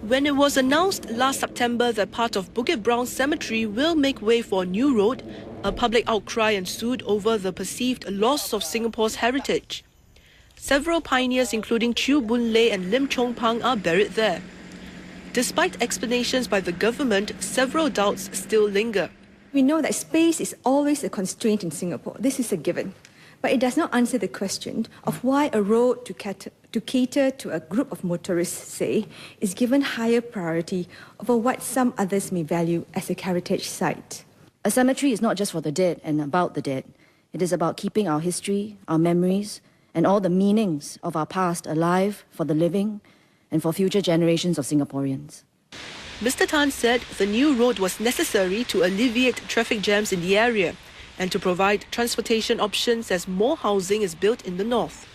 When it was announced last September that part of Bukit Brown Cemetery will make way for a new road, a public outcry ensued over the perceived loss of Singapore's heritage. Several pioneers including Chew Boon Lay and Lim Chong Pang are buried there. Despite explanations by the government, several doubts still linger. We know that space is always a constraint in Singapore. This is a given. But it does not answer the question of why a road to cater to a group of motorists, say, is given higher priority over what some others may value as a heritage site. A cemetery is not just for the dead and about the dead. It is about keeping our history, our memories, and all the meanings of our past alive for the living and for future generations of Singaporeans. Mr. Tan said the new road was necessary to alleviate traffic jams in the area and to provide transportation options as more housing is built in the north.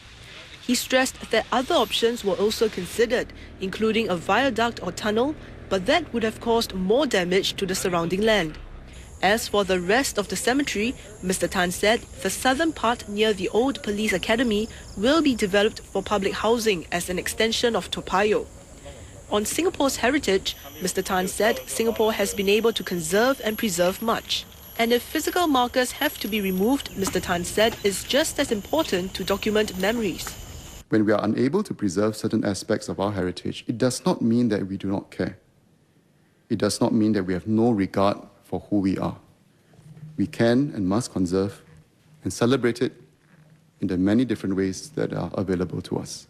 He stressed that other options were also considered, including a viaduct or tunnel, but that would have caused more damage to the surrounding land. As for the rest of the cemetery, Mr. Tan said the southern part near the old police academy will be developed for public housing as an extension of Toa Payoh. On Singapore's heritage, Mr. Tan said Singapore has been able to conserve and preserve much. And if physical markers have to be removed, Mr. Tan said it's just as important to document memories. When we are unable to preserve certain aspects of our heritage, it does not mean that we do not care. It does not mean that we have no regard for who we are. We can and must conserve and celebrate it in the many different ways that are available to us.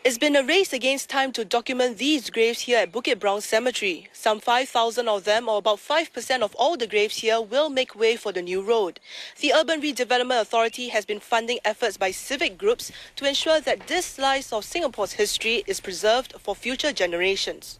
It's been a race against time to document these graves here at Bukit Brown Cemetery. Some 5,000 of them, or about 5% of all the graves here, will make way for the new road. The Urban Redevelopment Authority has been funding efforts by civic groups to ensure that this slice of Singapore's history is preserved for future generations.